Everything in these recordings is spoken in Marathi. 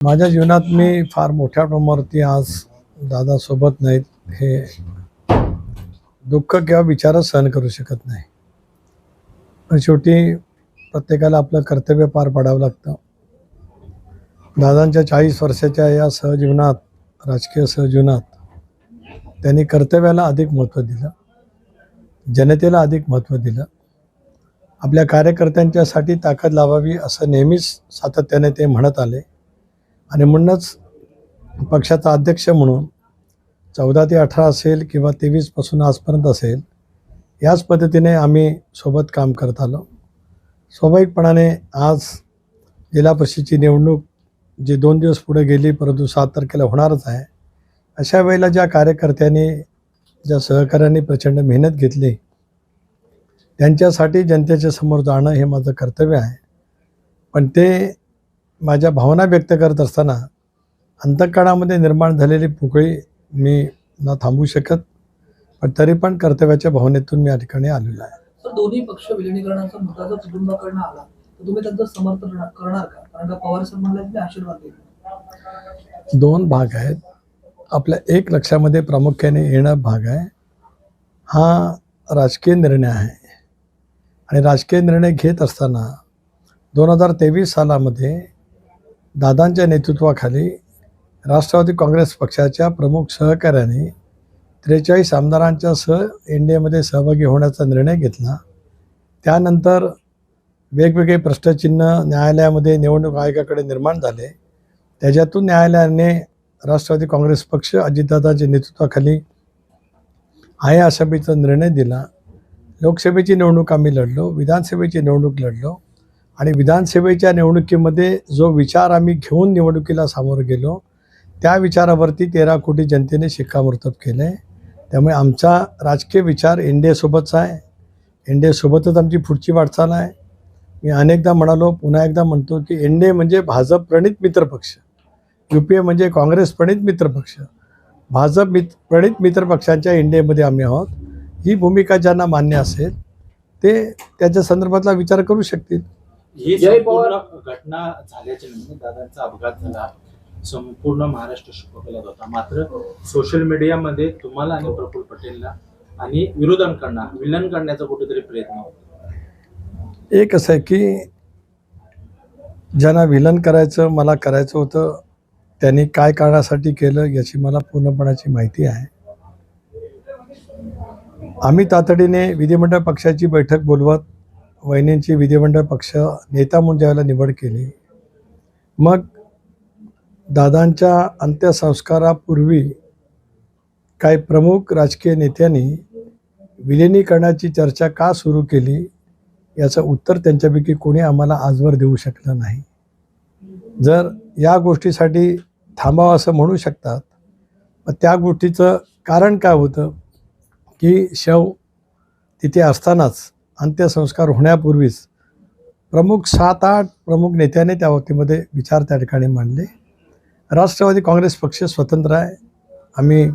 माझ्या जीवनात मी फार मोठ्या प्रमाणावरती आज दादासोबत नाहीत हे दुःख किंवा विचारच सहन करू शकत नाही. पण शेवटी प्रत्येकाला आपलं कर्तव्य पार पाडावं लागतं. दादांच्या 40 वर्षाच्या या सहजीवनात, राजकीय सहजीवनात त्यांनी कर्तव्याला अधिक महत्त्व दिलं, जनतेला अधिक महत्त्व दिलं. आपल्या कार्यकर्त्यांच्यासाठी ताकद लावावी असं नेहमीच सातत्याने ते म्हणत आले आणि म्हणूनच पक्षाचा अध्यक्ष म्हणून 14 ते 18 असेल किंवा 23 पासून आजपर्यंत असेल, याच पद्धतीने आम्ही सोबत काम करत आलो. स्वाभाविकपणाने आज जिल्हा परिषदेची निवडणूक जी 2 दिवस पुढे गेली परंतु 7 तारखेला होणारच आहे. अशा वेळेला ज्या कार्यकर्त्यांनी, ज्या सहकाऱ्यांनी प्रचंड मेहनत घेतली, त्यांच्यासाठी जनतेच्या समोर जाणं हे माझं कर्तव्य आहे. पण ते माझ्या भावना व्यक्त करत असताना अंतःकरणामध्ये निर्माण झालेली पोकळी मी न थांबवू शकत, पण तरी पण कर्तव्याच्या भावनेतून मी या ठिकाणी आलेलो आहे. तर दोन्ही पक्ष विलिनीकरणाचा मुद्दा जर कुटुंबाकडनं आला तर तुम्ही त्यांचं समर्थन करणार का? कारण का पवार साहेब म्हणाले की आशीर्वाद देईल. 2 भाग आहेत. आपल्या एक लक्षामध्ये प्रामुख्याने येणं भाग आहे, हा राजकीय निर्णय आहे आणि राजकीय निर्णय घेत असताना 2023 सालामध्ये दादांच्या नेतृत्वाखाली राष्ट्रवादी काँग्रेस पक्षाच्या प्रमुख सहकाऱ्यांनी 43 आमदारांच्या एनडीएमध्ये सहभागी होण्याचा निर्णय घेतला. त्यानंतर वेगवेगळे प्रश्नचिन्ह न्यायालयामध्ये निवडणूक आयोगाकडे निर्माण झाले. त्याच्यातून न्यायालयाने राष्ट्रवादी काँग्रेस पक्ष अजितदादांच्या नेतृत्वाखाली आहे अशाचा निर्णय दिला. लोकसभेची निवडणूक आम्ही लढलो, विधानसभेची निवडणूक लढलो आणि विधानसभेच्या निवडणुकीमध्ये जो विचार आम्ही घेऊन निवडणुकीला सामोरं गेलो, त्या विचारावरती 13 कोटी जनतेने शिक्कामोर्तब केलं आहे. त्यामुळे आमचा राजकीय विचार एनडीएसोबतचा आहे. एनडीएसोबतच आमची पुढची वाटचाल आहे. मी अनेकदा म्हणालो, पुन्हा एकदा म्हणतो की एनडीए म्हणजे भाजप प्रणित मित्रपक्ष, UPA म्हणजे काँग्रेस प्रणित मित्रपक्ष, भाजप प्रणित मित्रपक्षांच्या एनडीएमध्ये आम्ही आहोत. ही भूमिका ज्यांना मान्य असेल ते त्याच्या संदर्भातला विचार करू शकतील. ही संपूर्ण घटना झाल्याच्या नंतर दादांचा अपघात झाला, संपूर्ण महाराष्ट्र शोकाकुल होता. मात्र सोशल मीडियामध्ये तुम्हाला आणि प्रफुल्ल पटेलला आणि विरोधकांना विलन करण्याचा कुठेतरी प्रयत्न होता. एक असं आहे की ज्यांना विलन करायचं मला करायचं होतं, त्यांनी काय कारणासाठी केलं याची मला पूर्णपणाची माहिती आहे. आम्ही तातडीने विधिमंडळ पक्षाची बैठक बोलवत वहिनींची विधिमंडळ पक्ष नेता म्हणून ज्यावेळेला निवड केली, मग दादांच्या अंत्यसंस्कारापूर्वी काही प्रमुख राजकीय नेत्यांनी विलिनीकरणाची चर्चा का सुरू केली याचं उत्तर त्यांच्यापैकी कोणी आम्हाला आजवर देऊ शकलं नाही. जर या गोष्टीसाठी थांबावं असं म्हणू शकतात, पण त्या गोष्टीचं कारण काय होतं की शव तिथे असतानाच अंत्यसंस्कार होण्यापूर्वीच प्रमुख 7-8 प्रमुख नेत्याने त्या बाबतीमध्ये विचार त्या ठिकाणी मांडले. राष्ट्रवादी काँग्रेस पक्ष स्वतंत्र आहे. आम्ही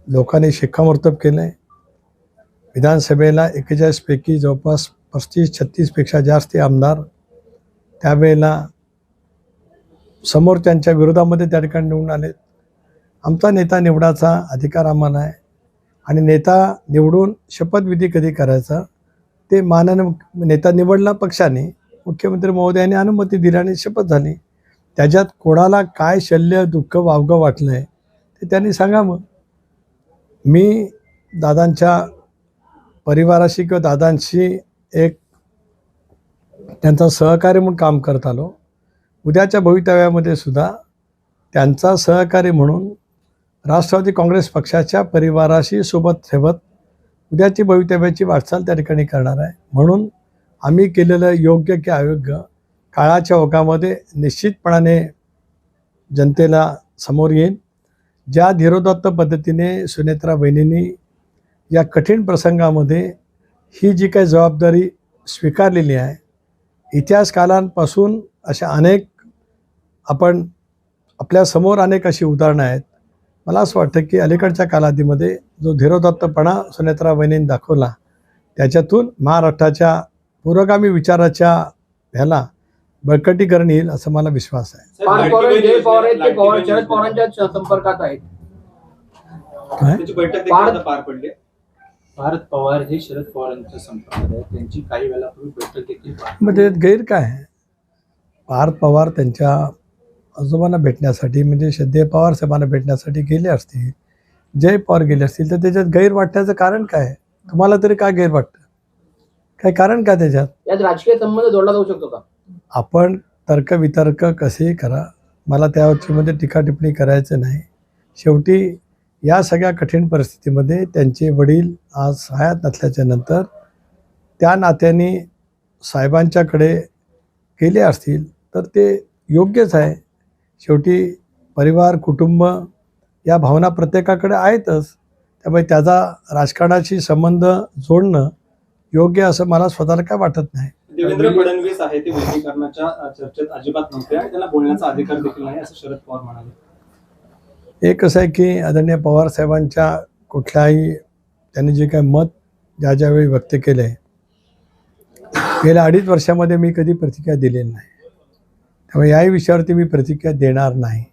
लोकांनी शिक्कामोर्तब केलं आहे. विधानसभेला 41 पैकी जवळपास 35-36पेक्षा जास्त आमदार त्यावेळेला समोरच्यांच्या विरोधामध्ये त्या ठिकाणी निवडून आलेत. आमचा नेता निवडाचा अधिकार आम्हाला आहे आणि नेता निवडून शपथविधी कधी करायचा ते माननीय नेता निवडला पक्षाने, मुख्यमंत्री महोदयांनी अनुमती दिली आणि शपथ झाली. त्याच्यात कोणाला काय शल्य दुःख वावगं वाटलं आहे ते त्यांनी सांगावं. मी दादांच्या परिवाराशी किंवा दादांशी एक त्यांचा सहकारी म्हणून काम करत आलो. उद्याच्या भवितव्यामध्ये सुद्धा त्यांचा सहकारी म्हणून राष्ट्रवादी काँग्रेस पक्षाच्या परिवाराशी सोबत ठेवत उद्याची भवितव्याची वाटचाल त्या ठिकाणी करणार आहे. म्हणून आम्ही केलेलं योग्य की अयोग्य काळाच्या ओघामध्ये निश्चितपणाने जनतेला समोर येईल. ज्या धीरोदात्त पद्धतीने सुनेत्रा वहिनींनी या कठीण प्रसंगामध्ये ही जी काही जबाबदारी स्वीकारलेली आहे, इतिहास कालांपासून अशा अनेक आपण आपल्यासमोर अनेक अशी उदाहरणं आहेत. मला असं वाटतं की अलीकडच्या कालावधीमध्ये जो धीरोदात्तपणा सुनेत्रा वहिनींनी दाखवला त्याच्यातून महाराष्ट्राच्या पुरोगामी विचाराच्या ह्याला बळकटीकरण येईल असं मला विश्वास आहे. पार्थ पवार जय पवार आहेत ते पवार शरद पवारांच्या संपर्कात आहेत. काय? त्याची बैठक देखील आता पार पडली. पार्थ पवार हे शरद पवारांच्या संपर्कात आहेत. त्यांची काही वेळापूर्वी बैठक देखील पार मग त्यात गैर काय आहे? पार्थ पवार त्यांच्या आजोबांना भेटण्यासाठी म्हणजे श्रद्धेय पवार साहेबांना भेटण्यासाठी गेले असतील, जय पवार गेले असतील, तर त्याच्यात गैर वाटण्याचं कारण काय आहे? तुम्हाला तरी काय गैर वाटतं? काय कारण काय त्याच्यात? यात राजकीय संबंध जोडला जाऊ शकतो का? आपण तर्कवितर्क कसेही करा, मला त्यावरची टीका टिप्पणी करायचं नाही. शेवटी या सगळ्या कठीण परिस्थितीमध्ये त्यांचे वडील आज हयात नसल्याच्या नंतर त्या नात्याने साहेबांच्याकडे गेले असतील तर ते योग्यच आहे. शेवटी परिवार कुटुंब या भावना प्रत्येकाकडे आहेतच, त्यामुळे त्याचा राजकारणाशी संबंध जोडणं योग्य असं मला स्वतःला काय वाटत नाही. देवेंद्र फडणवीस आहे ते विलीनीकरणाच्या चर्चेत अजिबात नव्हते आणि त्यांना बोलण्याचा अधिकार देखील नाही असं शरद पवार म्हणाले. एक असं आहे की आदरणीय पवार साहेबांच्या कुठल्याही त्यांनी जे काही मत ज्यावेळी व्यक्त केलं आहे गेल्या 2.5 वर्षामध्ये मी कधी प्रतिक्रिया दिलेली नाही, त्यामुळे याही विषयावरती मी प्रतिक्रिया देणार नाही.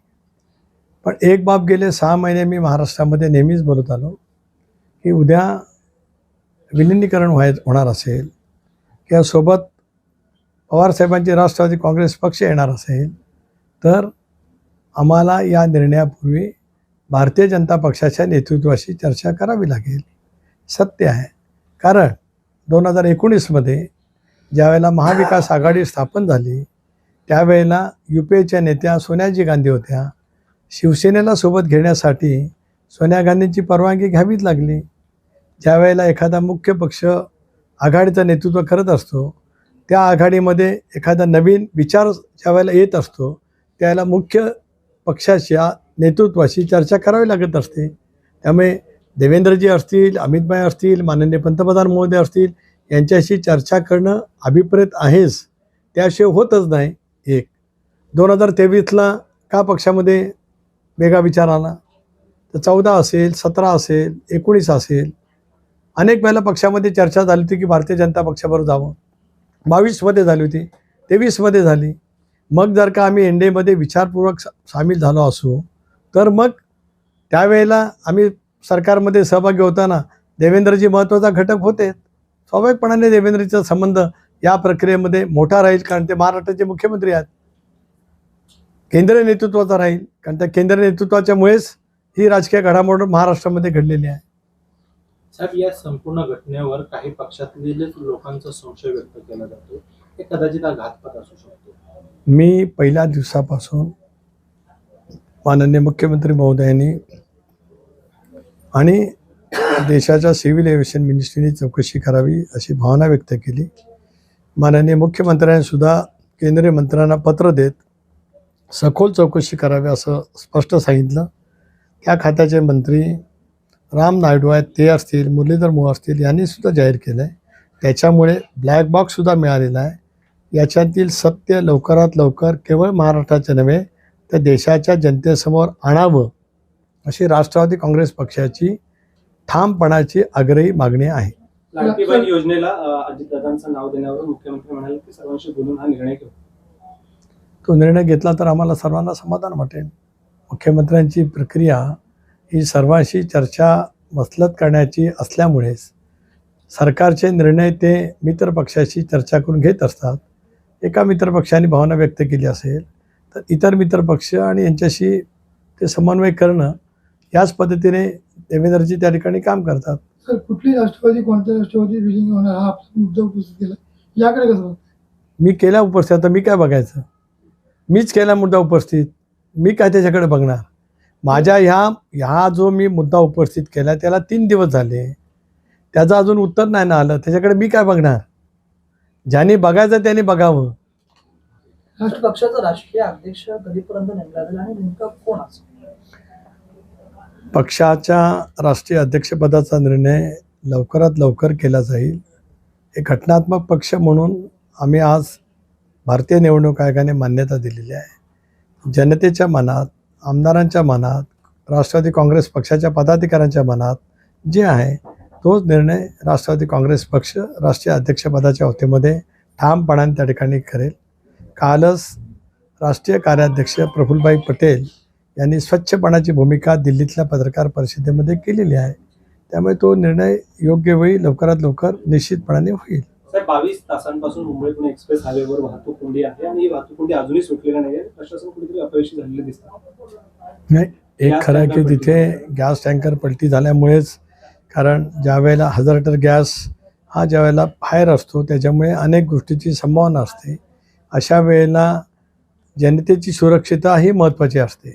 पण एक बाब गेले 6 महिने मी महाराष्ट्रामध्ये नेहमीच बोलत आलो की उद्या विलिनीकरण होणार असेल किंवा सोबत पवारसाहेबांची राष्ट्रवादी काँग्रेस पक्ष येणार असेल तर आम्हाला या निर्णयापूर्वी भारतीय जनता पक्षाच्या नेतृत्वाशी चर्चा करावी लागेल. सत्य आहे, कारण 2019मध्ये ज्यावेळेला महाविकास आघाडी स्थापन झाली त्यावेळेला UPAच्या नेत्या सोनियाजी गांधी होत्या. शिवसेनेला सोबत घेण्यासाठी सोनिया गांधींची परवानगी घ्यावीच लागली. ज्यावेळेला एखादा मुख्य पक्ष आघाडीचं नेतृत्व करत असतो, त्या आघाडीमध्ये एखादा नवीन विचार ज्यावेळेला येत असतो त्यावेळेला मुख्य पक्षाच्या नेतृत्वाशी चर्चा करावी लागत असते. त्यामुळे देवेंद्रजी असतील, अमितभाई असतील, माननीय पंतप्रधान महोदय असतील, यांच्याशी चर्चा करणं अभिप्रेत आहेच, त्याशिवाय होतच नाही. 2023ला का पक्षामध्ये वेगळा विचार आला? तर 14 असेल, 17 असेल, 19 असेल, अनेक वेळेला पक्षामध्ये चर्चा झाली होती की भारतीय जनता पक्षाबरोबर जावं. 22मध्ये झाली होती, 23मध्ये झाली. मग जर का आम्ही NDAमध्ये विचारपूर्वक सामील झालो असू तर मग त्यावेळेला आम्ही सरकारमध्ये सहभागी होताना देवेंद्रजी महत्त्वाचा घटक होते. स्वाभाविकपणाने देवेंद्रचा संबंध या प्रक्रियेमध्ये मोठा राहील, कारण ते महाराष्ट्राचे मुख्यमंत्री आहेत. केंद्रीय नेतृत्वाचा राहील, कारण त्या केंद्रीय नेतृत्वाच्यामुळेच ही राजकीय घडामोड महाराष्ट्रामध्ये घडलेली आहे. साहेब, या संपूर्ण घटनेवर काही पक्षातील लोकांचा संशय व्यक्त केला जातो, हे कदाचित हा घातपात असू शकतो. मी पहिल्या दिवसापासून माननीय मुख्यमंत्री महोदयांनी आणि देशाच्या सिव्हिल एव्हिएशन मिनिस्ट्रीने चौकशी करावी अशी भावना व्यक्त केली. माननीय मुख्यमंत्र्यांनी सुद्धा केंद्रीय मंत्र्यांना पत्र देत सखोल चौकशी करावी असं स्पष्ट सांगितलं. त्या खात्याचे मंत्री राम नायडू आहेत, ते असतील, मुरलीधर मोहोळ असतील, यांनी सुद्धा जाहीर केलं आहे. त्याच्यामुळे ब्लॅक बॉक्ससुद्धा मिळालेला आहे. याच्यातील सत्य लवकरात लवकर केवळ महाराष्ट्राचे नव्हे तर देशाच्या जनतेसमोर आणावं अशी राष्ट्रवादी काँग्रेस पक्षाची ठामपणाची आग्रही मागणी आहे. लाडकी बहीण योजनेला अजितदादांचं नाव देण्यावर मुख्यमंत्री म्हणाले की सर्वांशी बोलून हा निर्णय घेऊ. तो निर्णय घेतला तर आम्हाला सर्वांना समाधान वाटेल. मुख्यमंत्र्यांची प्रक्रिया ही सर्वांशी चर्चा मसलत करण्याची असल्यामुळेच सरकारचे निर्णय ते मित्रपक्षाशी चर्चा करून घेत असतात. एका मित्रपक्षाने भावना व्यक्त केली असेल तर इतर मित्रपक्ष आणि यांच्याशी ते समन्वय करणं याच पद्धतीने देवेंद्रजी त्या ठिकाणी काम करतात. सर, कुठली राष्ट्रवादी कोणत्या राष्ट्रवादी विलीन होणार हा मुद्दा उपस्थित केला, याकडे कसं? मी केला उपस्थित, आता मी काय बघायचं? मीच केला मुद्दा उपस्थित, मी काय त्याच्याकडे बघणार? माझ्या ह्या जो मी मुद्दा उपस्थित केला त्याला 3 दिवस झाले, त्याचं अजून उत्तर नाही ना आलं, त्याच्याकडे मी काय बघणार? ज्यांनी बघायचं त्यांनी बघावं. पक्षाचा राष्ट्रीय अध्यक्ष कधीपर्यंत नेमला जाईल आणि नेमका कोण असेल? पक्षाच्या राष्ट्रीय अध्यक्षपदाचा निर्णय लवकरात लवकर केला जाईल. एक घटनात्मक पक्ष म्हणून आम्ही आज भारतीय निवडणूक आयोगाने मान्यता दिलेली आहे. जनतेच्या मनात, आमदारांच्या मनात, राष्ट्रवादी काँग्रेस पक्षाच्या पदाधिकाऱ्यांच्या मनात जे आहे तोच निर्णय राष्ट्रवादी काँग्रेस पक्ष राष्ट्रीय अध्यक्षपदाच्या होतेमध्ये ठामपणाने त्या ठिकाणी करेल. कालच राष्ट्रीय कार्याध्यक्ष प्रफुल्लभाई पटेल यांनी स्वच्छपणाची भूमिका दिल्लीतल्या पत्रकार परिषदेमध्ये केलेली आहे. त्यामुळे तो निर्णय योग्य वेळी लवकरात लवकर निश्चितपणाने होईल. साहेब 22 तासांपासून मुंबई पुणे एक्सप्रेस हायवेवर वाहतूक कोंडी आहे आणि ही वाहतूक कोंडी अजूनही सुटलेली नाही आहे. प्रशासन कुठेतरी अपयशी झालेलं दिसतं. नाही, एक खरं आहे की तिथे गॅस टँकर पलटी झाल्यामुळेच, कारण ज्या वेळेला 1000 लिटर गॅस हा ज्या वेळेला बाहेर असतो त्याच्यामुळे अनेक गोष्टीची संभावना असते. अशा वेळेला जनतेची सुरक्षितता ही महत्त्वाची असते.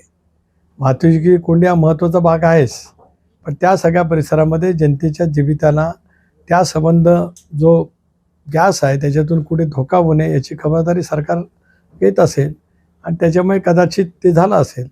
वाहतुकी कोंडी हा महत्त्वाचा भाग आहेच, पण त्या सगळ्या परिसरामध्ये जनतेच्या जीविताला त्या संबंध जो गॅस आहे त्याच्यातून कुठे धोका होऊ नये याची खबरदारी सरकार घेत असेल आणि त्याच्यामुळे कदाचित ते झालं असेल.